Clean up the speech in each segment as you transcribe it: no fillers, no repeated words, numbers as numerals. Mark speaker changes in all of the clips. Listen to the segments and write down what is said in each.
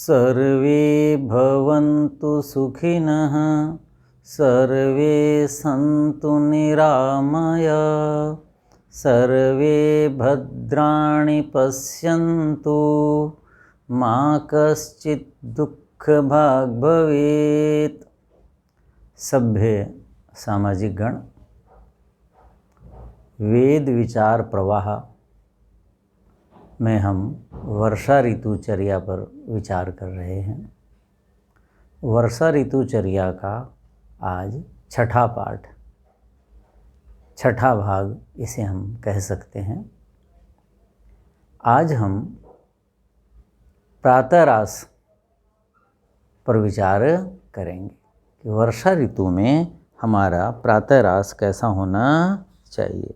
Speaker 1: सर्वे भवन्तु सुखिनः सर्वे सन्तु निरामयाः सर्वे भद्राणि पश्यन्तु मा कश्चित् दुःखभाग् भवेत्। सभ्य सामाजिक गण, वेद विचार प्रवाह में हम वर्षा ऋतुचर्या पर विचार कर रहे हैं। वर्षा ऋतुचर्या का आज छठा पाठ, छठा भाग इसे हम कह सकते हैं। आज हम प्रातरास पर विचार करेंगे कि वर्षा ऋतु में हमारा प्रातरास कैसा होना चाहिए।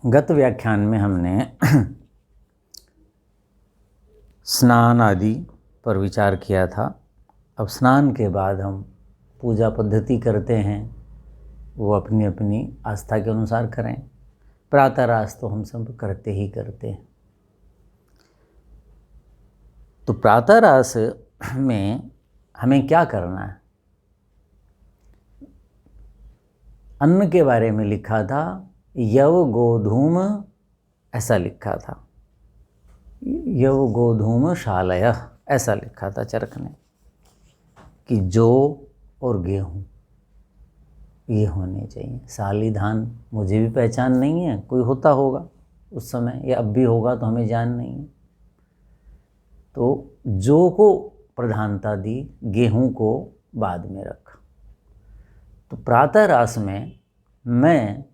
Speaker 1: गत व्याख्यान में हमने स्नान आदि पर विचार किया था। अब स्नान के बाद हम पूजा पद्धति करते हैं, वो अपनी अपनी आस्था के अनुसार करें। प्रातरास तो हम सब करते ही करते हैं। तो प्रातरास में हमें क्या करना है? अन्न के बारे में लिखा था यव गोधूम, ऐसा लिखा था, यव गोधूम शालयः ऐसा लिखा था चरक ने, कि जौ और गेहूँ ये होने चाहिए। साली धान मुझे भी पहचान नहीं है, कोई होता होगा उस समय या अब भी होगा तो हमें जान नहीं है। तो जौ को प्रधानता दी, गेहूँ को बाद में रखा। तो प्रातरास में मैं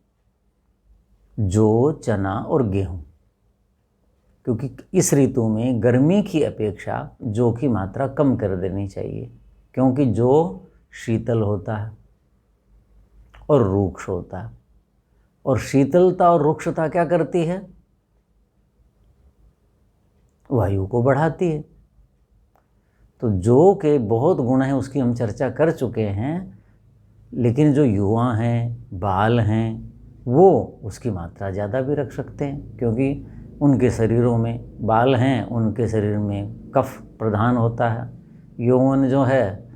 Speaker 1: जौ, चना और गेहूँ, क्योंकि इस ऋतु में गर्मी की अपेक्षा जौ की मात्रा कम कर देनी चाहिए, क्योंकि जौ शीतल होता है और रुक्ष होता है। और शीतलता और रुक्षता क्या करती है? वायु को बढ़ाती है। तो जौ के बहुत गुण हैं, उसकी हम चर्चा कर चुके हैं। लेकिन जो युवा हैं, बाल हैं, वो उसकी मात्रा ज़्यादा भी रख सकते हैं, क्योंकि उनके शरीरों में बाल हैं, उनके शरीर में कफ प्रधान होता है। यौवन जो है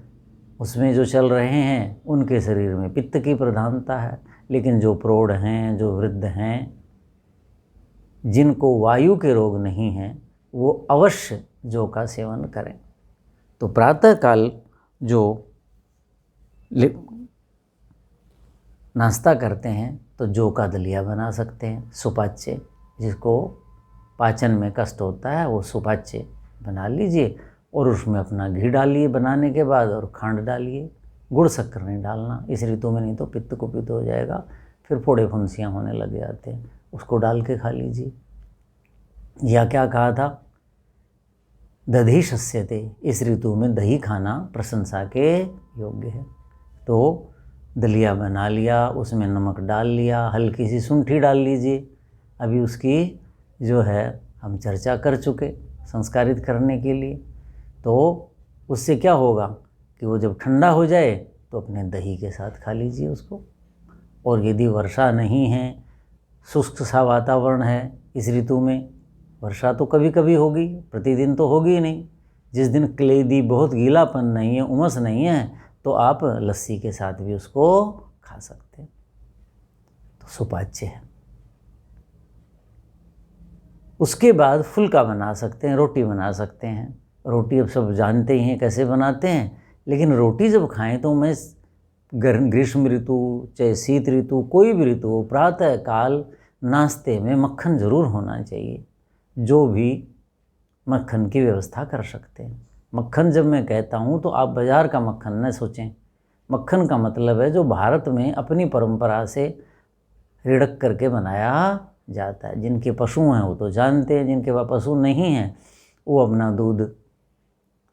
Speaker 1: उसमें जो चल रहे हैं उनके शरीर में पित्त की प्रधानता है। लेकिन जो प्रौढ़ हैं, जो वृद्ध हैं, जिनको वायु के रोग नहीं हैं, वो अवश्य जौ का सेवन करें। तो प्रातःकाल जो नाश्ता करते हैं तो जौ का दलिया बना सकते हैं, सुपाच्य, जिसको पाचन में कष्ट होता है वो सुपाच्य बना लीजिए और उसमें अपना घी डालिए बनाने के बाद, और खांड डालिए। गुड़ शक्कर नहीं डालना इस ऋतु में, नहीं तो पित्त कुपित हो जाएगा, फिर फोड़े फुंसियाँ होने लग जाते हैं। उसको डाल के खा लीजिए। या क्या कहा था? दधि शस्यते, इस ऋतु में दही खाना प्रशंसा के योग्य है। तो दलिया बना लिया, उसमें नमक डाल लिया, हल्की सी शुंठी डाल लीजिए। अभी उसकी जो है हम चर्चा कर चुके, संस्कारित करने के लिए। तो उससे क्या होगा कि वो जब ठंडा हो जाए तो अपने दही के साथ खा लीजिए उसको। और यदि वर्षा नहीं है, शुष्क सा वातावरण है इस ऋतु में, वर्षा तो कभी कभी होगी, प्रतिदिन तो होगी नहीं। जिस दिन क्लेदी, बहुत गीलापन नहीं है, उमस नहीं है, तो आप लस्सी के साथ भी उसको खा सकते हैं। तो सुपाच्य है। उसके बाद फुल्का बना सकते हैं, रोटी बना सकते हैं। रोटी अब सब जानते ही हैं कैसे बनाते हैं, लेकिन रोटी जब खाएं तो मैं ग्रीष्म ऋतु चाहे शीत ऋतु, कोई भी ऋतु हो, प्रातः काल नाश्ते में मक्खन ज़रूर होना चाहिए। जो भी मक्खन की व्यवस्था कर सकते हैं। मक्खन जब मैं कहता हूँ तो आप बाज़ार का मक्खन न सोचें। मक्खन का मतलब है जो भारत में अपनी परंपरा से रिड़क करके बनाया जाता है। जिनके पशु हैं वो तो जानते हैं, जिनके पास पशु नहीं हैं वो अपना दूध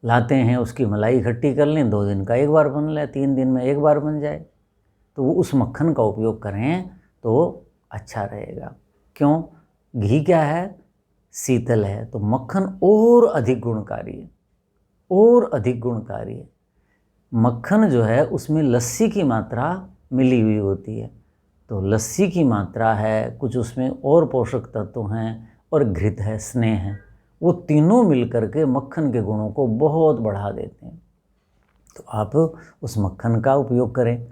Speaker 1: लाते हैं, उसकी मलाई इकट्ठी कर लें, 2 दिन का एक बार बन ले, 3 दिन में एक बार बन जाए, तो वो उस मक्खन का उपयोग करें तो अच्छा रहेगा। क्यों? घी क्या है? शीतल है, तो मक्खन और अधिक गुणकारी है, और अधिक गुणकारी है। मक्खन जो है उसमें लस्सी की मात्रा मिली हुई होती है, तो लस्सी की मात्रा है, कुछ उसमें और पोषक तत्व हैं, और घृत है, स्नेह है, वो तीनों मिलकर के मक्खन के गुणों को बहुत बढ़ा देते हैं। तो आप उस मक्खन का उपयोग करें,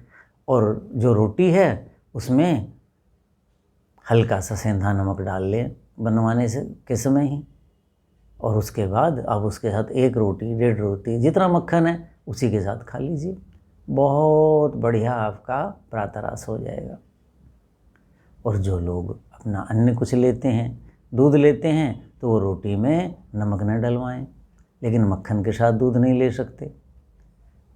Speaker 1: और जो रोटी है उसमें हल्का सा सेंधा नमक डाल लें बनवाने से के समय ही, और उसके बाद आप उसके साथ 1 रोटी 1.5 रोटी जितना मक्खन है उसी के साथ खा लीजिए। बहुत बढ़िया आपका प्रातराश हो जाएगा। और जो लोग अपना अन्य कुछ लेते हैं, दूध लेते हैं, तो वो रोटी में नमक न डलवाएं, लेकिन मक्खन के साथ दूध नहीं ले सकते।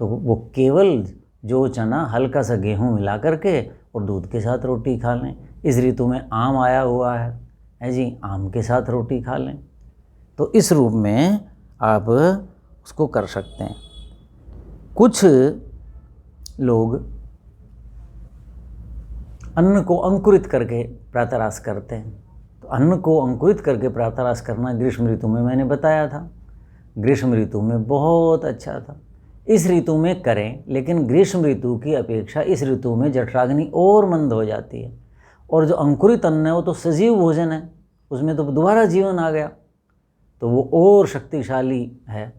Speaker 1: तो वो केवल जो चना हल्का सा गेहूँ मिला करके और दूध के साथ रोटी खा लें। इस ऋतु में आम आया हुआ है जी, आम के साथ रोटी खा लें। तो इस रूप में आप उसको कर सकते हैं। कुछ लोग अन्न को अंकुरित करके प्रातराश करते हैं। तो अन्न को अंकुरित करके प्रातराश करना ग्रीष्म ऋतु में मैंने बताया था, ग्रीष्म ऋतु में बहुत अच्छा था। इस ऋतु में करें, लेकिन ग्रीष्म ऋतु की अपेक्षा इस ऋतु में जठराग्नि और मंद हो जाती है। और जो अंकुरित अन्न है वो तो सजीव भोजन है, उसमें तो दोबारा जीवन आ गया, तो वो और शक्तिशाली है,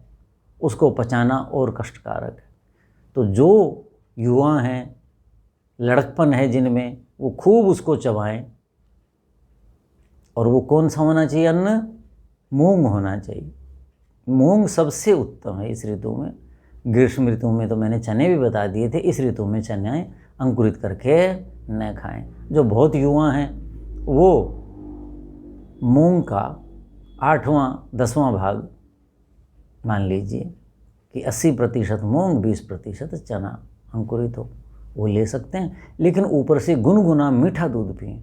Speaker 1: उसको पचाना और कष्टकारक है। तो जो युवा हैं, लड़कपन है जिनमें, वो खूब उसको चबाएं। और वो कौन सा होना चाहिए अन्न? मूंग होना चाहिए। मूंग सबसे उत्तम है इस ऋतु में। ग्रीष्म ऋतु में तो मैंने चने भी बता दिए थे, इस ऋतु में चने अंकुरित करके न खाएं। जो बहुत युवा हैं वो मूंग का 8वां-10वां भाग मान लीजिए कि 80% मूंग 20% चना अंकुरित हो, वो ले सकते हैं। लेकिन ऊपर से गुनगुना मीठा दूध पिएं,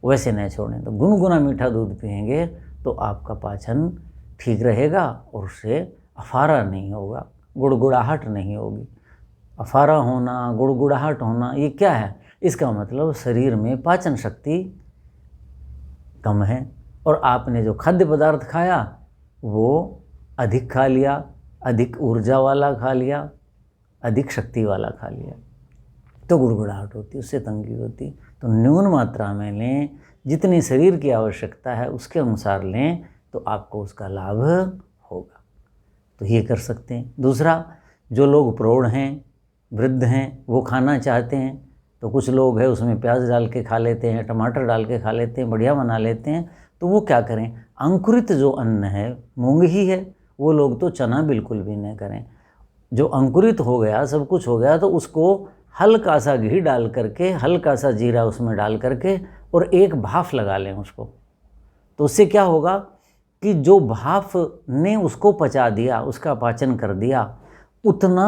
Speaker 1: वैसे नहीं छोड़ें। तो गुनगुना मीठा दूध पिएंगे तो आपका पाचन ठीक रहेगा और उससे अफारा नहीं होगा, गुड़गुड़ाहट नहीं होगी। अफारा होना, गुड़गुड़ाहट होना, ये क्या है? इसका मतलब शरीर में पाचन शक्ति कम है, और आपने जो खाद्य पदार्थ खाया वो अधिक खा लिया, अधिक ऊर्जा वाला खा लिया, अधिक शक्ति वाला खा लिया, तो गुड़गुड़ाहट होती, उससे तंगी होती। तो न्यून मात्रा में लें, जितनी शरीर की आवश्यकता है उसके अनुसार लें, तो आपको उसका लाभ होगा। तो ये कर सकते हैं। दूसरा, जो लोग प्रौढ़ हैं, वृद्ध हैं, वो खाना चाहते हैं, तो कुछ लोग हैं उसमें प्याज डाल के खा लेते हैं, टमाटर डाल के खा लेते हैं, बढ़िया बना लेते हैं। तो वो क्या करें? अंकुरित जो अन्न है, मूंग ही है, वो लोग तो चना बिल्कुल भी नहीं करें। जो अंकुरित हो गया, सब कुछ हो गया, तो उसको हल्का सा घी डाल करके, हल्का सा जीरा उसमें डाल करके और एक भाफ लगा लें उसको। तो उससे क्या होगा कि जो भाफ ने उसको पचा दिया, उसका पाचन कर दिया, उतना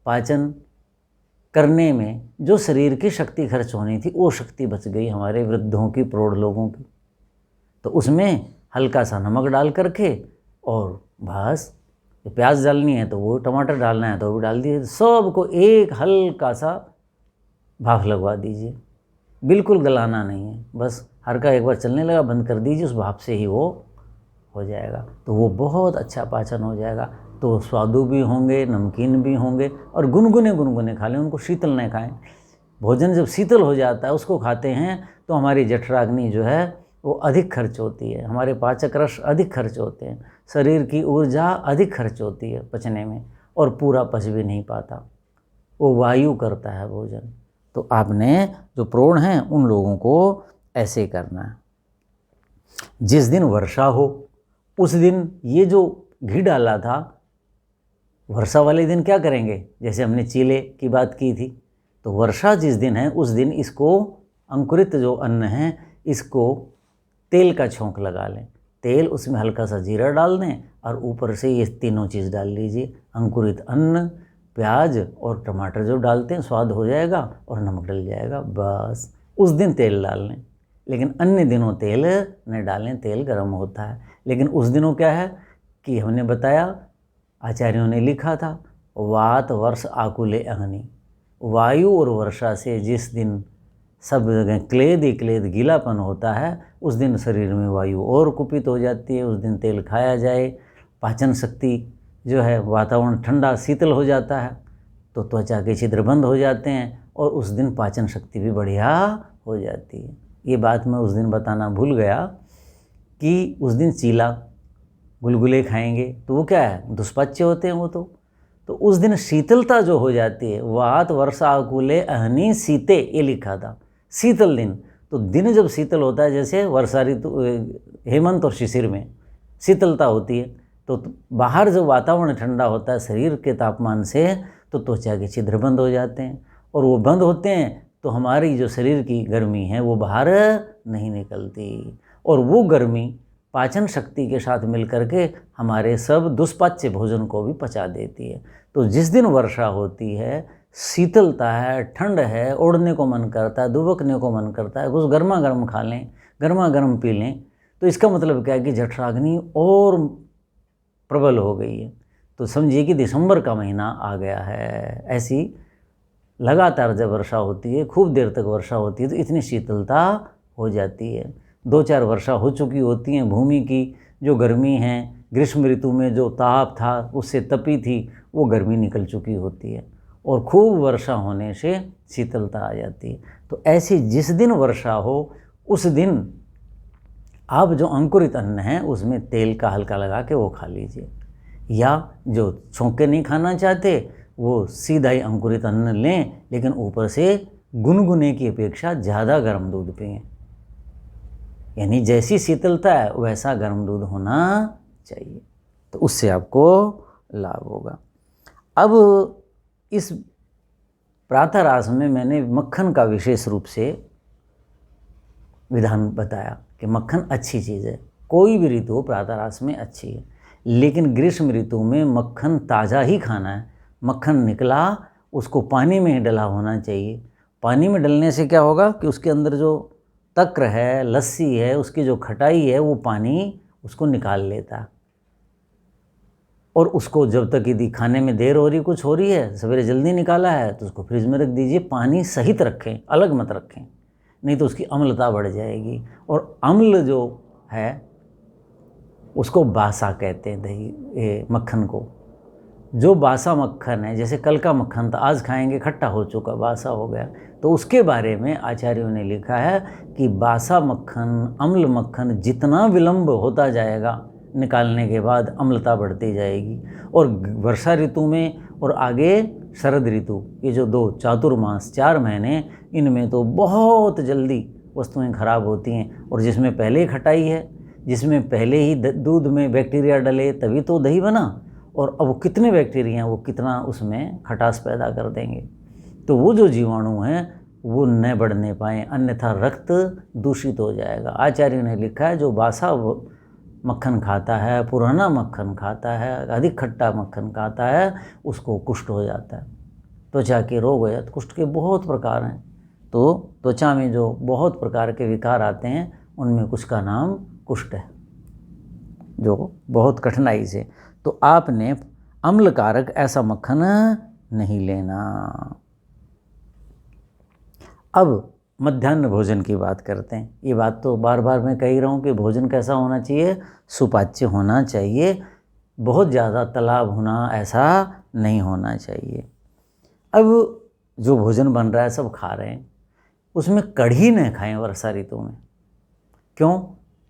Speaker 1: पाचन करने में जो शरीर की शक्ति खर्च होनी थी वो शक्ति बच गई हमारे वृद्धों की, प्रौढ़ लोगों की। तो उसमें हल्का सा नमक डाल करके और बस, प्याज डालनी है तो वो, टमाटर डालना है तो वो डाल दिए, सबको एक हल्का सा भाफ लगवा दीजिए। बिल्कुल गलाना नहीं है, बस हल्का एक बार चलने लगा बंद कर दीजिए, उस भाप से ही वो हो जाएगा। तो वो बहुत अच्छा पाचन हो जाएगा। तो स्वादु भी होंगे, नमकीन भी होंगे, और गुनगुने खा लें, उनको शीतल नहीं खाएं। भोजन जब शीतल हो जाता है उसको खाते हैं तो हमारी जठराग्नि जो है वो अधिक खर्च होती है, हमारे पाचक रस अधिक खर्च होते हैं, शरीर की ऊर्जा अधिक खर्च होती है पचने में, और पूरा पच भी नहीं पाता, वो वायु करता है भोजन। तो आपने जो प्रौढ़ हैं उन लोगों को ऐसे करना है। जिस दिन वर्षा हो उस दिन ये जो घी डाला था, वर्षा वाले दिन क्या करेंगे? जैसे हमने चीले की बात की थी, तो वर्षा जिस दिन है उस दिन इसको, अंकुरित जो अन्न है, इसको तेल का छोंक लगा लें। तेल, उसमें हल्का सा जीरा डाल दें और ऊपर से ये तीनों चीज़ डाल लीजिए। अंकुरित अन्न, प्याज और टमाटर जो डालते हैं, स्वाद हो जाएगा और नमक डल जाएगा, बस। उस दिन तेल डाल लें, लेकिन अन्य दिनों तेल न डालें, तेल गर्म होता है। लेकिन उस दिनों क्या है कि हमने बताया, आचार्यों ने लिखा था, वात वर्ष आकुले अग्नि, वायु और वर्षा से जिस दिन सब जगह क्लेद ही क्लेद गीलापन होता है, उस दिन शरीर में वायु और कुपित हो जाती है। उस दिन तेल खाया जाए, पाचन शक्ति जो है, वातावरण ठंडा शीतल हो जाता है, तो त्वचा के छिद्र बंद हो जाते हैं और उस दिन पाचन शक्ति भी बढ़िया हो जाती है। ये बात मैं उस दिन बताना भूल गया कि उस दिन चीला गुलगुले खाएंगे, तो वो क्या है, दुष्पाच्य होते हैं वो तो उस दिन शीतलता जो हो जाती है, वात वर्षाकुले अहनी शीते, ये लिखा था, शीतल दिन। तो दिन जब शीतल होता है, जैसे वर्षा ऋतु हेमंत और शिशिर में शीतलता होती है, तो बाहर जब वातावरण ठंडा होता है शरीर के तापमान से, तो त्वचा के छिद्र बंद हो जाते हैं, और वो बंद होते हैं तो हमारी जो शरीर की गर्मी है वो बाहर नहीं निकलती, और वो गर्मी पाचन शक्ति के साथ मिलकर के हमारे सब दुष्पाच्य भोजन को भी पचा देती है। तो जिस दिन वर्षा होती है, शीतलता है, ठंड है, ओढ़ने को मन करता है, दुबकने को मन करता है, कुछ गर्मा गर्म खा लें, गर्मा गर्म पी लें, तो इसका मतलब क्या है कि जठराग्नि और प्रबल हो गई है। तो समझिए कि दिसंबर का महीना आ गया है। ऐसी लगातार जब वर्षा होती है, खूब देर तक वर्षा होती है, तो इतनी शीतलता हो जाती है। 2-4 वर्षा हो चुकी होती हैं, भूमि की जो गर्मी है, ग्रीष्म ऋतु में जो ताप था उससे तपी थी, वो गर्मी निकल चुकी होती है, और खूब वर्षा होने से शीतलता आ जाती है। तो ऐसी जिस दिन वर्षा हो उस दिन आप जो अंकुरित अन्न है उसमें तेल का हल्का लगा के वो खा लीजिए, या जो छौंके नहीं खाना चाहते वो सीधा ही अंकुरित अन्न लें, लेकिन ऊपर से गुनगुने की अपेक्षा ज़्यादा गर्म दूध पिएं। यानी जैसी शीतलता है वैसा गर्म दूध होना चाहिए, तो उससे आपको लाभ होगा। अब इस प्रातराश में मैंने मक्खन का विशेष रूप से विधान बताया कि मक्खन अच्छी चीज़ है, कोई भी ऋतु प्रातराश में अच्छी है, लेकिन ग्रीष्म ऋतु में मक्खन ताज़ा ही खाना है। मक्खन निकला उसको पानी में ही डला होना चाहिए। पानी में डलने से क्या होगा कि उसके अंदर जो तक्र है, लस्सी है, उसकी जो खटाई है, वो पानी उसको निकाल लेता है। और उसको जब तक यदि खाने में देर हो रही, कुछ हो रही है, सवेरे जल्दी निकाला है, तो उसको फ्रिज में रख दीजिए। पानी सहित रखें, अलग मत रखें, नहीं तो उसकी अम्लता बढ़ जाएगी। और अम्ल जो है उसको बासा कहते हैं, दही मक्खन को। जो बासा मक्खन है, जैसे कल का मक्खन था, आज खाएंगे खट्टा हो चुका, बासा हो गया, तो उसके बारे में आचार्यों ने लिखा है कि बासा मक्खन, अम्ल मक्खन जितना विलंब होता जाएगा निकालने के बाद अम्लता बढ़ती जाएगी। और वर्षा ऋतु में और आगे शरद ऋतु, ये जो 2 चातुर्मास 4 महीने, इनमें तो बहुत जल्दी वस्तुएं खराब होती हैं। और जिसमें पहले ही खटाई है, जिसमें पहले ही दूध में बैक्टीरिया डले तभी तो दही बना, और अब वो कितने बैक्टीरिया हैं, वो कितना उसमें खटास पैदा कर देंगे। तो वो जो जीवाणु हैं वो न बढ़ने पाएँ, अन्यथा रक्त दूषित हो जाएगा। आचार्य ने लिखा है जो बासा मक्खन खाता है, पुराना मक्खन खाता है, अधिक खट्टा मक्खन खाता है, उसको कुष्ठ हो जाता है, त्वचा के रोग हो जाते। कुष्ठ के बहुत प्रकार हैं, तो त्वचा में जो बहुत प्रकार के विकार आते हैं उनमें कुछ का नाम कुष्ठ है, जो बहुत कठिनाई से। तो आपने अम्लकारक ऐसा मक्खन नहीं लेना। अब मध्याह्न भोजन की बात करते हैं। ये बात तो बार बार मैं कह ही रहा हूँ कि भोजन कैसा होना चाहिए, सुपाच्य होना चाहिए, बहुत ज़्यादा तला भुना ऐसा नहीं होना चाहिए। अब जो भोजन बन रहा है सब खा रहे हैं, उसमें कढ़ी न खाएं वर्षा ऋतु में। क्यों?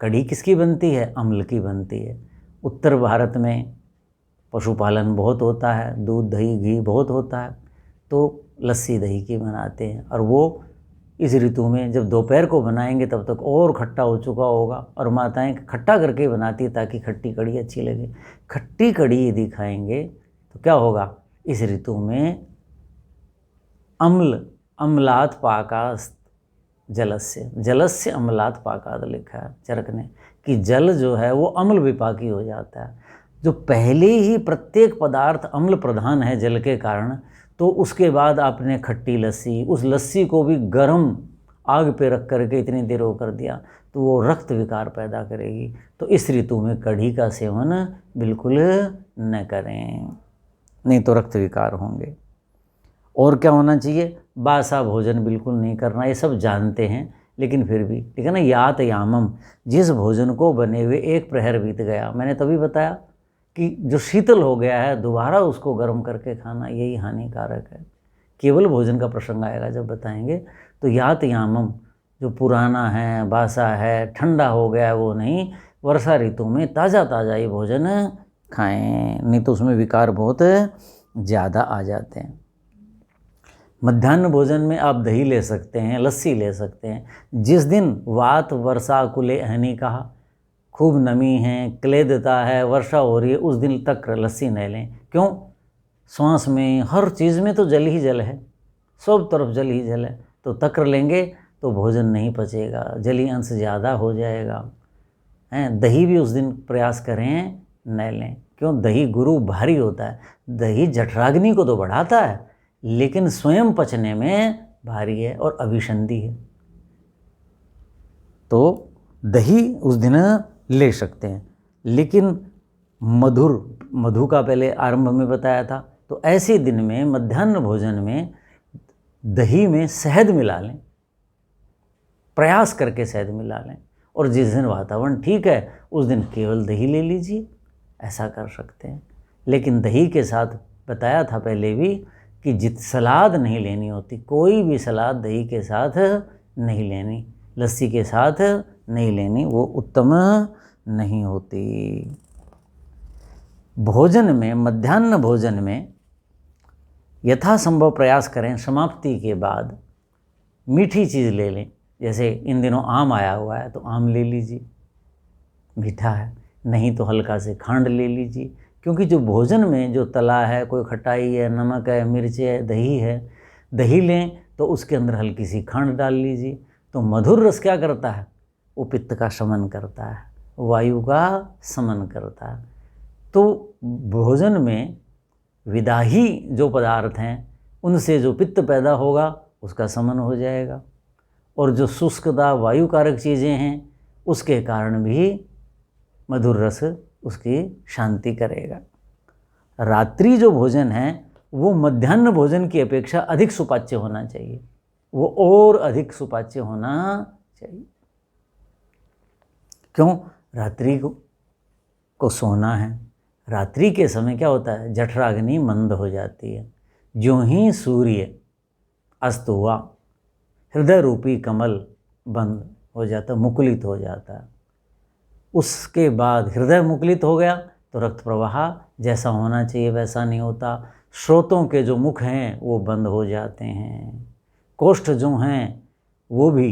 Speaker 1: कढ़ी किसकी बनती है? अम्ल की बनती है। उत्तर भारत में पशुपालन बहुत होता है, दूध दही घी बहुत होता है, तो लस्सी दही की बनाते हैं। और वो इस ऋतु में जब दोपहर को बनाएंगे तब तक और खट्टा हो चुका होगा, और माताएं खट्टा करके बनाती है ताकि खट्टी कढ़ी अच्छी लगे। खट्टी कढ़ी यदि खाएंगे तो क्या होगा, इस ऋतु में अम्लात पाकास्त जलस्य, जलस्य अम्लात पाकाद लिखा है चरक ने, कि जल जो है वो अम्ल विपाकी हो जाता है। जो पहले ही प्रत्येक पदार्थ अम्ल प्रधान है जल के कारण, तो उसके बाद आपने खट्टी लस्सी, उस लस्सी को भी गर्म आग पे रख करके इतनी देर वो कर दिया, तो वो रक्त विकार पैदा करेगी। तो इस ऋतु में कढ़ी का सेवन बिल्कुल न करें, नहीं तो रक्त विकार होंगे। और क्या होना चाहिए? बासा भोजन बिल्कुल नहीं करना, ये सब जानते हैं, लेकिन फिर भी ठीक है ना। यात यामम, जिस भोजन को बने हुए 1 प्रहर बीत गया, मैंने तभी बताया कि जो शीतल हो गया है दोबारा उसको गर्म करके खाना यही हानिकारक है। केवल भोजन का प्रसंग आएगा जब बताएंगे। तो यात यामम, जो पुराना है, बासा है, ठंडा हो गया है, वो नहीं, वर्षा ऋतु में ताज़ा ताज़ा ही भोजन खाएं, नहीं तो उसमें विकार बहुत ज़्यादा आ जाते हैं। मध्याह्न भोजन में आप दही ले सकते हैं, लस्सी ले सकते हैं। जिस दिन वात वर्षा कुले अहनी कहा, खूब नमी है, क्लेदता है, वर्षा हो रही है, उस दिन तक लस्सी नहीं लें। क्यों? श्वास में, हर चीज़ में तो जल ही जल है, सब तरफ जल ही जल है, तो तक्र लेंगे तो भोजन नहीं पचेगा, जलीय अंश ज़्यादा हो जाएगा। दही भी उस दिन प्रयास करें न लें। क्यों? दही गुरु भारी होता है। दही जठराग्नि को तो बढ़ाता है, लेकिन स्वयं पचने में भारी है और अभिसंधि है। तो दही उस दिन ले सकते हैं। लेकिन मधु का पहले आरंभ में बताया था, तो ऐसे दिन में मध्याह्न भोजन में दही में शहद मिला लें, प्रयास करके शहद मिला लें। और जिस दिन वातावरण ठीक है उस दिन केवल दही ले लीजिए, ऐसा कर सकते हैं। लेकिन दही के साथ बताया था पहले भी कि सलाद नहीं लेनी होती, कोई भी सलाद दही के साथ नहीं लेनी, लस्सी के साथ नहीं लेनी, वो उत्तम नहीं होती। भोजन में, मध्याह्न भोजन में यथासंभव प्रयास करें समाप्ति के बाद मीठी चीज़ ले लें। जैसे इन दिनों आम आया हुआ है तो आम ले लीजिए, मीठा है, नहीं तो हल्का से खांड ले लीजिए। क्योंकि जो भोजन में जो तला है, कोई खटाई है, नमक है, मिर्च है, दही है, दही लें तो उसके अंदर हल्की सी खांड डाल लीजिए। तो मधुर रस क्या करता है? वो पित्त का शमन करता है, वायु का शमन करता है। तो भोजन में विदाही जो पदार्थ हैं उनसे जो पित्त पैदा होगा उसका शमन हो जाएगा, और जो शुष्कता वायु कारक चीज़ें हैं उसके कारण भी मधुर रस उसकी शांति करेगा। रात्रि जो भोजन है वो मध्याह्न भोजन की अपेक्षा अधिक सुपाच्य होना चाहिए, वो और अधिक सुपाच्य होना चाहिए। क्यों? रात्रि को सोना है। रात्रि के समय क्या होता है? जठराग्नि मंद हो जाती है। ज्यों ही सूर्य अस्त हुआ, हृदय रूपी कमल बंद हो जाता, मुकुलित हो जाता है। उसके बाद हृदय मुकुलित हो गया तो रक्त प्रवाह जैसा होना चाहिए वैसा नहीं होता। स्रोतों के जो मुख हैं वो बंद हो जाते हैं, कोष्ठ जो हैं वो भी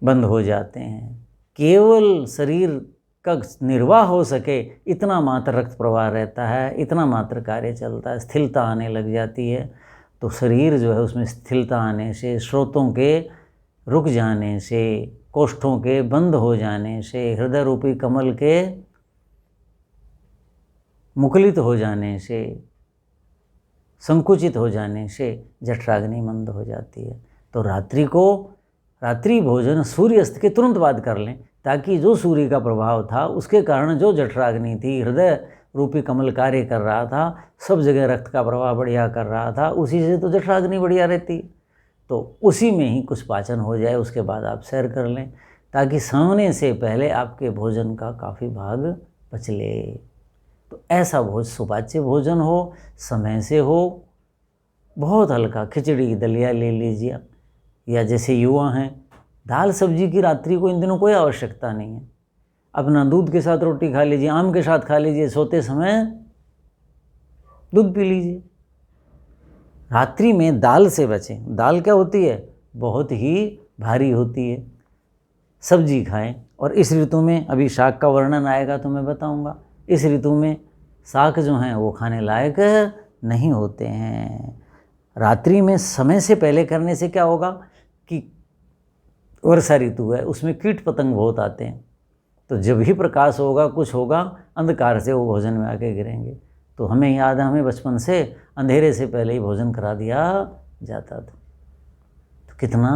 Speaker 1: बंद हो जाते हैं। केवल शरीर का निर्वाह हो सके इतना मात्र रक्त प्रवाह रहता है, इतना मात्र कार्य चलता है, स्थिरता आने लग जाती है। तो शरीर जो है उसमें स्थिरता आने से, स्रोतों के रुक जाने से, कोष्ठों के बंद हो जाने से, हृदय रूपी कमल के मुकुलित हो जाने से, संकुचित हो जाने से जठराग्नि मंद हो जाती है। तो रात्रि भोजन सूर्यास्त के तुरंत बाद कर लें, ताकि जो सूर्य का प्रभाव था उसके कारण जो जठराग्नि थी, हृदय रूपी कमल कार्य कर रहा था, सब जगह रक्त का प्रवाह बढ़िया कर रहा था, उसी से तो जठराग्नि बढ़िया रहती। तो उसी में ही कुछ पाचन हो जाए, उसके बाद आप सैर कर लें, ताकि सोने से पहले आपके भोजन का काफ़ी भाग पच ले। तो ऐसा सुपाच्य भोजन हो, समय से हो, बहुत हल्का खिचड़ी दलिया ले लीजिए, या जैसे युवा हैं दाल सब्जी की रात्रि को इन दिनों कोई आवश्यकता नहीं है। अपना दूध के साथ रोटी खा लीजिए, आम के साथ खा लीजिए, सोते समय दूध पी लीजिए। रात्रि में दाल से बचें। दाल क्या होती है? बहुत ही भारी होती है। सब्जी खाएं। और इस ऋतु में अभी शाक का वर्णन आएगा तो मैं बताऊंगा, इस ऋतु में शाक जो हैं वो खाने लायक नहीं होते हैं। रात्रि में समय से पहले करने से क्या होगा कि वर्षा ऋतु है, उसमें कीट पतंग बहुत आते हैं, तो जब भी प्रकाश होगा, कुछ होगा, अंधकार से वो भोजन में आके गिरेंगे। तो हमें याद है, हमें बचपन से अंधेरे से पहले ही भोजन करा दिया जाता था। तो कितना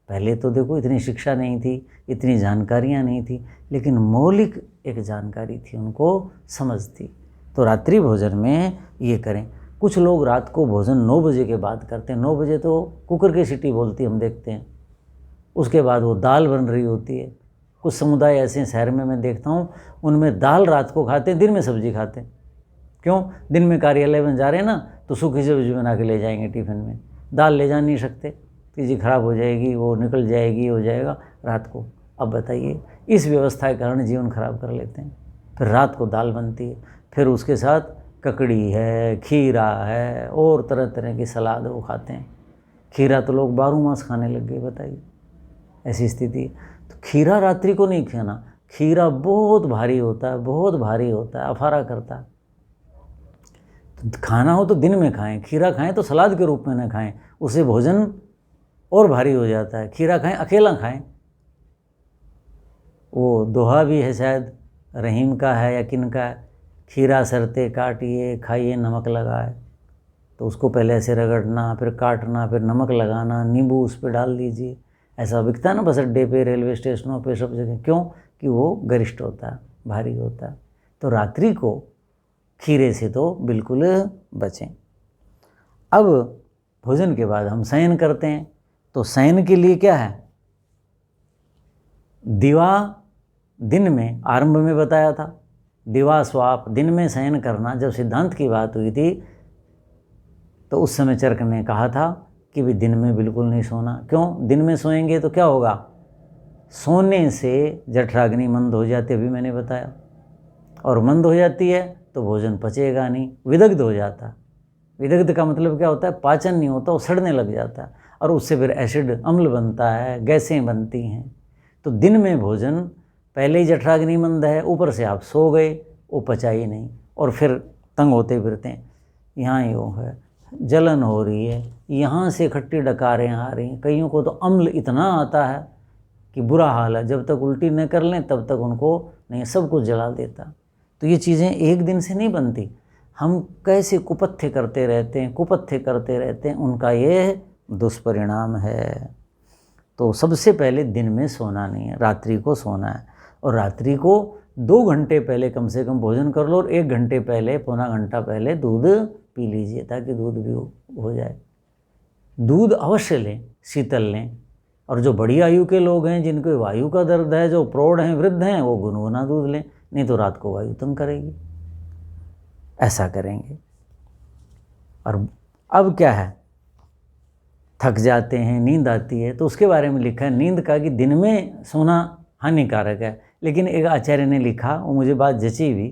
Speaker 1: पहले तो देखो इतनी शिक्षा नहीं थी, इतनी जानकारियाँ नहीं थी, लेकिन मौलिक एक जानकारी थी, उनको समझ थी। तो रात्रि भोजन में ये करें। कुछ लोग रात को भोजन 9 बजे के बाद करते हैं। 9 बजे तो कुकर की सीटी बोलती हम देखते हैं, उसके बाद वो दाल बन रही होती है। कुछ समुदाय ऐसे शहर में मैं देखता हूँ, उनमें दाल रात को खाते हैं, दिन में सब्जी खाते हैं। क्यों? दिन में कार्यालय में जा रहे हैं ना, तो सूखी सब्जी बना के ले जाएंगे टिफ़िन में, दाल ले जा नहीं सकते, चीज़ें खराब हो जाएगी, वो निकल जाएगी, हो जाएगा। रात को अब बताइए, इस व्यवस्था के कारण जीवन खराब कर लेते हैं। फिर रात को दाल बनती है, फिर उसके साथ ककड़ी है, खीरा है और तरह तरह की सलाद वो खाते हैं। खीरा तो लोग 12 मास खाने लग गए, बताइए, ऐसी स्थिति है। तो खीरा रात्रि को नहीं खाना, खीरा बहुत भारी होता है, बहुत भारी होता है, अफारा करता है। तो खाना हो तो दिन में खाएं, खीरा खाएं तो सलाद के रूप में ना खाएं, उससे भोजन और भारी हो जाता है। खीरा खाएं, अकेला खाएं। वो दोहा भी है शायद, रहीम का है या किन का है, खीरा सरते काटिए खाइए नमक लगाए। तो उसको पहले ऐसे रगड़ना, फिर काटना, फिर नमक लगाना, नींबू उस पर डाल दीजिए। ऐसा बिकता है ना बस अड्डे पे, रेलवे स्टेशनों पे, सब जगह। क्यों? कि वो गरिष्ठ होता है, भारी होता है। तो रात्रि को खीरे से तो बिल्कुल बचें। अब भोजन के बाद हम शयन करते हैं, तो शयन के लिए क्या है? दिवा दिन में, आरंभ में बताया था, दिवा स्वाप, दिन में शयन करना। जब सिद्धांत की बात हुई थी तो उस समय चरक ने कहा था कि भी दिन में बिल्कुल नहीं सोना। क्यों? दिन में सोएंगे तो क्या होगा? सोने से जठराग्नि मंद हो जाती है, अभी मैंने बताया, और मंद हो जाती है तो भोजन पचेगा नहीं, विदग्ध हो जाता। विदग्ध का मतलब क्या होता है? पाचन नहीं होता, वो सड़ने लग जाता है, और उससे फिर एसिड अम्ल बनता है, गैसें बनती हैं। तो दिन में भोजन, पहले ही जठराग्नि मंद है, ऊपर से आप सो गए, वो पचा ही नहीं, और फिर तंग होते फिरते हैं। यहाँ यूँ है, जलन हो रही है, यहाँ से खट्टी डकारें आ रही हैं, कईयों को तो अम्ल इतना आता है कि बुरा हाल है। जब तक उल्टी न कर लें तब तक उनको नहीं, सब कुछ जला देता। तो ये चीज़ें एक दिन से नहीं बनती। हम कैसे कुपथ्य करते रहते हैं, कुपथ्य करते रहते हैं, उनका ये दुष्परिणाम है। तो सबसे पहले दिन में सोना नहीं है, रात्रि को सोना है। और रात्रि को 2 घंटे पहले कम से कम भोजन कर लो, और 1 घंटे पहले, पौना घंटा पहले दूध पी लीजिए, ताकि दूध भी हो जाए। दूध अवश्य लें, शीतल लें। और जो बड़ी आयु के लोग हैं, जिनको वायु का दर्द है, जो प्रौढ़ हैं, वृद्ध हैं, वो गुनगुना दूध लें, नहीं तो रात को वायु तंग करेगी। ऐसा करेंगे। और अब क्या है, थक जाते हैं, नींद आती है, तो उसके बारे में लिखा है नींद का कि दिन में सोना हानिकारक है। लेकिन एक आचार्य ने लिखा, वो मुझे बात जची भी,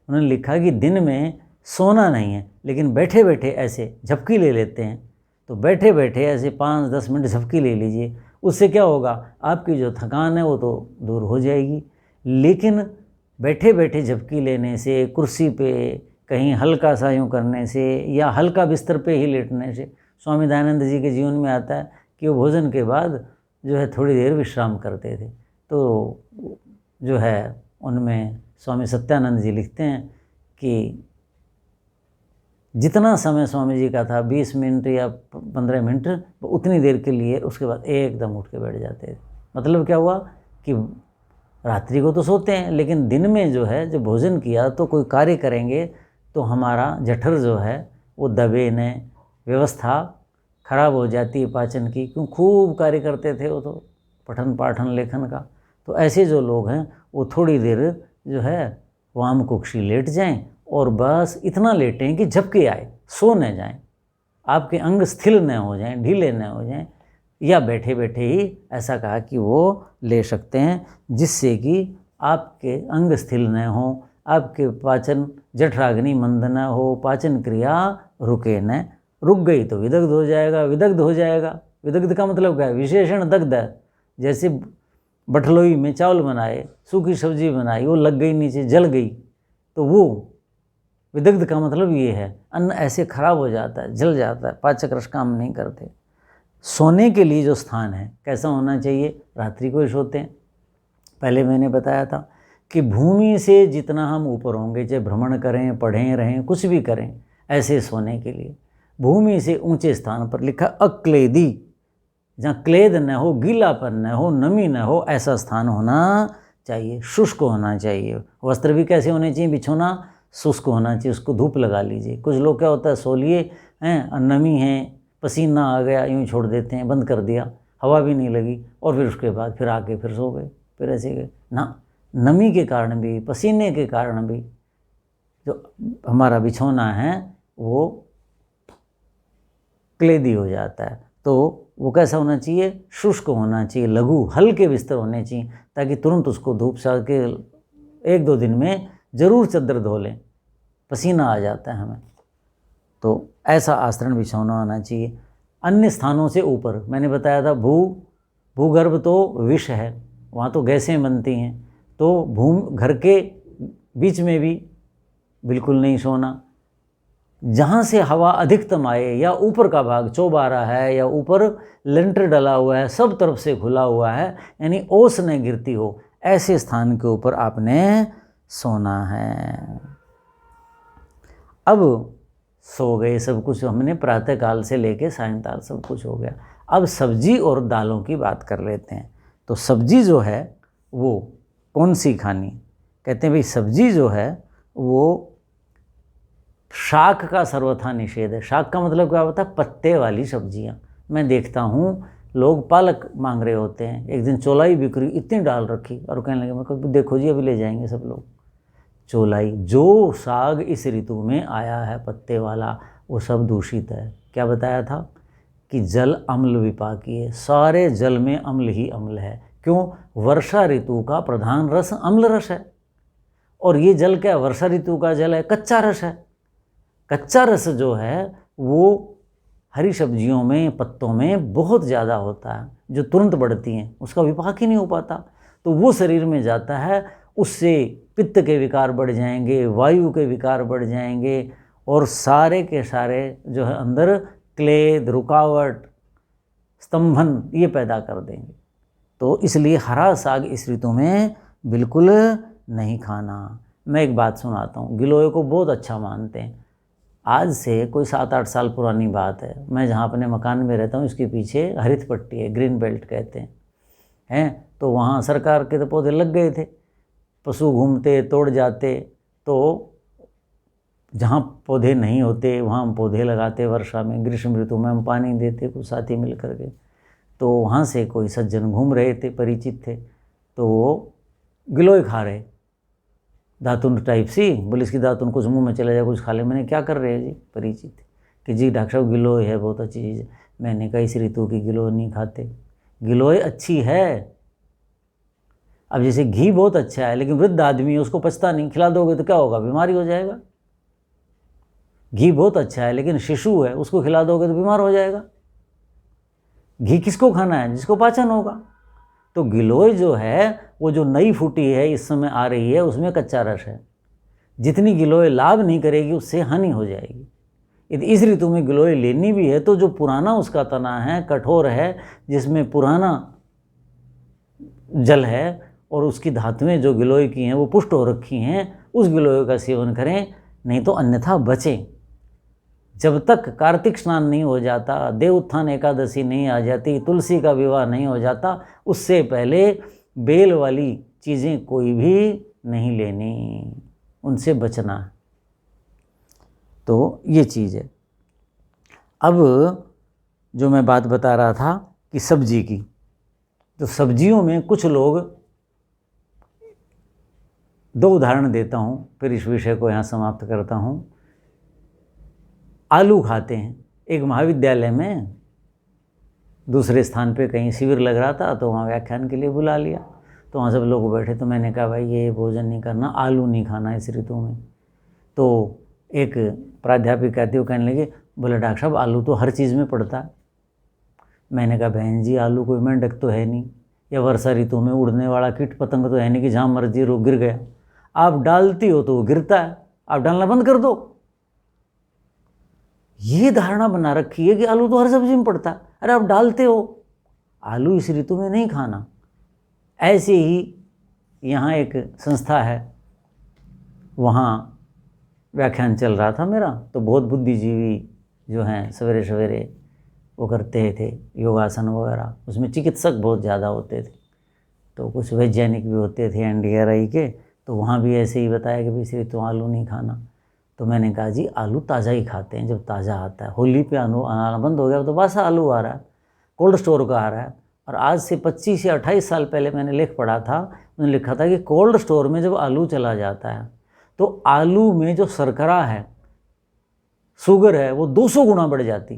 Speaker 1: उन्होंने लिखा कि दिन में सोना नहीं है, लेकिन बैठे बैठे ऐसे झपकी ले लेते हैं। तो बैठे बैठे ऐसे 5-10 मिनट झपकी ले लीजिए, उससे क्या होगा? आपकी जो थकान है वो तो दूर हो जाएगी। लेकिन बैठे बैठे झपकी लेने से, कुर्सी पे कहीं हल्का सा यूँ करने से, या हल्का बिस्तर पे ही लेटने से, स्वामी दयानंद जी के जीवन में आता है कि वो भोजन के बाद जो है थोड़ी देर विश्राम करते थे। तो जो है उनमें स्वामी सत्यानंद जी लिखते हैं कि जितना समय स्वामी जी का था, 20 मिनट या 15 मिनट, उतनी देर के लिए, उसके बाद एकदम उठ के बैठ जाते थे। मतलब क्या हुआ कि रात्रि को तो सोते हैं, लेकिन दिन में जो है, जब भोजन किया तो कोई कार्य करेंगे तो हमारा जठर जो है वो दबे न, व्यवस्था खराब हो जाती है पाचन की। क्यों? खूब कार्य करते थे वो, तो पठन पाठन लेखन का। तो ऐसे जो लोग हैं वो थोड़ी देर जो है वाम कुक्षी लेट जाएं, और बस इतना लेटें कि झपकी आए, सो न जाएं, आपके अंग स्थिर न हो जाएं, ढीले न हो जाएं, या बैठे बैठे ही ऐसा कहा कि वो ले सकते हैं, जिससे कि आपके अंग स्थिर न हो, आपके पाचन जठराग्नि मंद न हो, पाचन क्रिया रुके न। रुक गई तो विदग्ध हो जाएगा, विदग्ध हो जाएगा। विदग्ध का मतलब क्या है? विशेषण दग्ध है। जैसे बठलोई में चावल बनाए, सूखी सब्जी बनाई, वो लग गई नीचे, जल गई, तो वो विदग्ध का मतलब ये है। अन्न ऐसे खराब हो जाता है, जल जाता है, पाचक रस काम नहीं करते। सोने के लिए जो स्थान है कैसा होना चाहिए? रात्रि को ही सोते हैं। पहले मैंने बताया था कि भूमि से जितना हम ऊपर होंगे, चाहे भ्रमण करें, पढ़ें, रहें, कुछ भी करें, ऐसे सोने के लिए भूमि से ऊंचे स्थान पर, लिखा अक्लेदी, जहाँ क्लेद न हो, गीलापन न हो, नमी न हो, ऐसा स्थान होना चाहिए। शुष्क होना चाहिए। वस्त्र भी कैसे होने चाहिए? बिछोना शुष्क होना चाहिए, उसको धूप लगा लीजिए। कुछ लोग क्या होता है, सो लिए हैं, नमी है, पसीना आ गया, यूँ छोड़ देते हैं, बंद कर दिया, हवा भी नहीं लगी, और फिर उसके बाद फिर आके फिर सो गए, फिर ऐसे गए ना। नमी के कारण भी, पसीने के कारण भी जो हमारा बिछोना है वो क्लेदी हो जाता है। तो वो कैसा होना चाहिए, शुष्क होना चाहिए, लघु हल्के बिस्तर होने चाहिए, ताकि तुरंत उसको धूप से के 1-2 दिन में ज़रूर चद्दर धो लें, पसीना आ जाता है हमें। तो ऐसा आस्तरण बिछौना होना चाहिए। अन्य स्थानों से ऊपर, मैंने बताया था भूगर्भ तो विष है, वहाँ तो गैसें बनती हैं, तो घर के बीच में भी बिल्कुल नहीं सोना। जहाँ से हवा अधिकतम आए, या ऊपर का भाग चौबारा है या ऊपर लेंटर डला हुआ है, सब तरफ से खुला हुआ है, यानी ओस न गिरती हो, ऐसे स्थान के ऊपर आपने सोना है। अब सो गए, सब कुछ हमने प्रातःकाल से लेके सायंकाल सब कुछ हो गया। अब सब्जी और दालों की बात कर लेते हैं। तो सब्जी जो है वो कौन सी खानी, कहते हैं भाई सब्जी जो है वो शाक का सर्वथा निषेध है। शाक का मतलब क्या होता है, पत्ते वाली सब्जियां। मैं देखता हूँ लोग पालक मांग रहे होते हैं, एक दिन चौलाई बिक रही, इतनी डाल रखी, और कहने लगे, मैं कहूँ देखो जी अभी ले जाएंगे सब लोग चौलाई। जो साग इस ऋतु में आया है पत्ते वाला, वो सब दूषित है। क्या बताया था कि जल अम्ल विपाकी है, सारे जल में अम्ल ही अम्ल है। क्यों, वर्षा ऋतु का प्रधान रस अम्ल रस है, और ये जल क्या, वर्षा ऋतु का जल है, कच्चा रस है। कच्चा रस जो है वो हरी सब्जियों में, पत्तों में बहुत ज़्यादा होता है, जो तुरंत बढ़ती हैं, उसका विपाक ही नहीं हो पाता, तो वो शरीर में जाता है, उससे पित्त के विकार बढ़ जाएंगे, वायु के विकार बढ़ जाएंगे, और सारे के सारे जो है अंदर क्लेद, रुकावट, स्तंभन ये पैदा कर देंगे। तो इसलिए हरा साग इस ऋतु में बिल्कुल नहीं खाना। मैं एक बात सुनाता हूँ, गिलोय को बहुत अच्छा मानते हैं। आज से कोई 7-8 साल पुरानी बात है, मैं जहाँ अपने मकान में रहता हूँ इसके पीछे हरित पट्टी है, ग्रीन बेल्ट कहते हैं, तो वहाँ सरकार के तो पौधे लग गए थे, पशु घूमते तोड़ जाते, तो जहाँ पौधे नहीं होते वहाँ हम पौधे लगाते, वर्षा में, ग्रीष्म ऋतु में हम पानी देते कुछ साथी मिल करके। तो वहाँ से कोई सज्जन घूम रहे थे, परिचित थे, तो वो गिलोय खा रहे, दातुन टाइप सी, बोले इसकी दातुन कुछ मुंह में चला जाए, कुछ खा ले। मैंने क्या कर रहे हैं जी, परिचित कि जी डॉक्टर साहब गिलोय है, बहुत अच्छी चीज़ है। मैंने कहा इस ऋतु की गिलोय नहीं खाते, गिलोय अच्छी है। अब जैसे घी बहुत अच्छा है, लेकिन वृद्ध आदमी है, उसको पचता नहीं, खिला दोगे तो क्या होगा, बीमारी हो जाएगा। घी बहुत अच्छा है, लेकिन शिशु है, उसको खिला दोगे तो बीमार हो जाएगा। घी किसको खाना है, जिसको पाचन होगा। तो गिलोय जो है वो जो नई फूटी है, इस समय आ रही है, उसमें कच्चा रस है। जितनी गिलोय लाभ नहीं करेगी उससे हानि हो जाएगी। यदि इस ऋतु में गिलोय लेनी भी है तो जो पुराना उसका तना है, कठोर है, जिसमें पुराना जल है और उसकी धातुएं जो गिलोय की हैं वो पुष्ट हो रखी हैं, उस गिलोय का सेवन करें, नहीं तो अन्यथा बचें। जब तक कार्तिक स्नान नहीं हो जाता, देव उत्थान एकादशी नहीं आ जाती, तुलसी का विवाह नहीं हो जाता, उससे पहले बेल वाली चीज़ें कोई भी नहीं लेनी, उनसे बचना। तो ये चीज़ है। अब जो मैं बात बता रहा था कि सब्जी की, तो सब्जियों में कुछ लोग, 2 उदाहरण देता हूँ, फिर इस विषय को यहाँ समाप्त करता हूँ। आलू खाते हैं। एक महाविद्यालय में दूसरे स्थान पे कहीं शिविर लग रहा था, तो वहाँ व्याख्यान के लिए बुला लिया, तो वहाँ सब लोग बैठे, तो मैंने कहा भाई ये भोजन नहीं करना, आलू नहीं खाना इस ऋतु में। तो एक प्राध्यापिका कहती, वो कहने लगे, बोले डॉक्टर साहब आलू तो हर चीज़ में पड़ता है। मैंने कहा बहन जी आलू कोई मेंढक तो है नहीं, या वर्षा ऋतु में उड़ने वाला कीट पतंग तो है नहीं कि जहाँ मर्जी रो गिर गया। आप डालती हो तो वो गिरता है, आप डालना बंद कर दो। ये धारणा बना रखी है कि आलू तो हर सब्जी में पड़ता है। अरे आप डालते हो, आलू इस ऋतु में नहीं खाना। ऐसे ही यहाँ एक संस्था है, वहाँ व्याख्यान चल रहा था मेरा, तो बहुत बुद्धिजीवी जो हैं सवेरे सवेरे वो करते थे योगासन वगैरह, उसमें चिकित्सक बहुत ज़्यादा होते थे, तो कुछ वैज्ञानिक भी होते थे NDRI के। तो वहाँ भी ऐसे ही बताया कि भाई सिर्फ तो आलू नहीं खाना। तो मैंने कहा जी आलू ताज़ा ही खाते हैं, जब ताज़ा आता है। होली पे आलू आना बंद हो गया तो बासा आलू आ रहा है, कोल्ड स्टोर का आ रहा है। और आज से 25 या 28 साल पहले मैंने लेख पढ़ा था, उन्होंने लिखा था कि कोल्ड स्टोर में जब आलू चला जाता है तो आलू में जो शर्करा है, शुगर है, वो 200 गुना बढ़ जाती।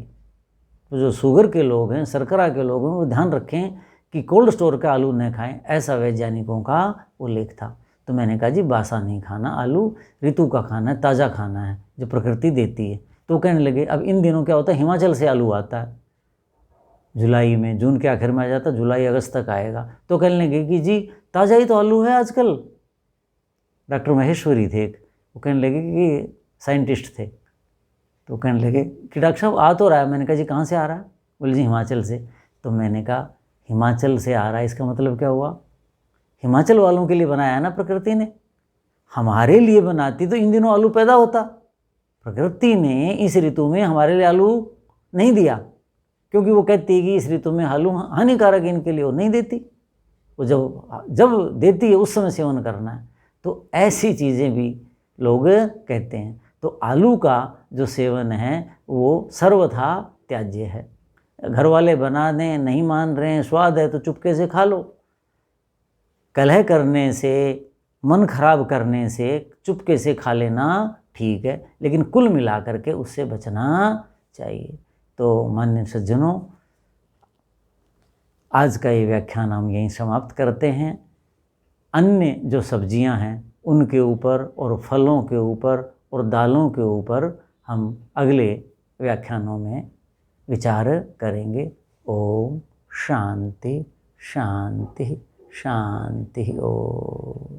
Speaker 1: तो जो शुगर के लोग हैं, शर्करा के लोग हैं, वो ध्यान रखें कि कोल्ड स्टोर का आलू न खाएं, ऐसा वैज्ञानिकों का उल्लेख था। तो मैंने कहा जी बासा नहीं खाना, आलू ऋतु का खाना है, ताज़ा खाना है जो प्रकृति देती है। तो कहने लगे अब इन दिनों क्या होता है, हिमाचल से आलू आता है जुलाई में, जून के आखिर में आ जाता, जुलाई अगस्त तक आएगा। तो कहने लगे कि जी ताज़ा ही तो आलू है आजकल। डॉक्टर महेश्वरी थे एक, वो कहने लगे कि साइंटिस्ट थे, तो कहने लगे कि डॉक्टर साहब आ तो रहा है। मैंने कहा जी कहाँ से आ रहा है? बोले जी हिमाचल से। तो मैंने कहा हिमाचल से आ रहा है, इसका मतलब क्या हुआ? हिमाचल वालों के लिए बनाया है ना प्रकृति ने, हमारे लिए बनाती तो इन दिनों आलू पैदा होता। प्रकृति ने इस ऋतु में हमारे लिए आलू नहीं दिया, क्योंकि वो कहती है कि इस ऋतु में आलू हानिकारक है इनके लिए, वो नहीं देती। वो जब देती है उस समय सेवन करना है। तो ऐसी चीज़ें भी लोग कहते हैं। तो आलू का जो सेवन है वो सर्वथा त्याज्य है। घर वाले बना दें, नहीं मान रहे हैं, स्वाद है तो चुपके से खा लो। कलह करने से, मन खराब करने से चुपके से खा लेना ठीक है, लेकिन कुल मिला करके उससे बचना चाहिए। तो माननीय सज्जनों, आज का ये व्याख्यान हम यहीं समाप्त करते हैं। अन्य जो सब्जियां हैं उनके ऊपर और फलों के ऊपर और दालों के ऊपर हम अगले व्याख्यानों में विचार करेंगे। ओम शांति शांति शांति। ओम।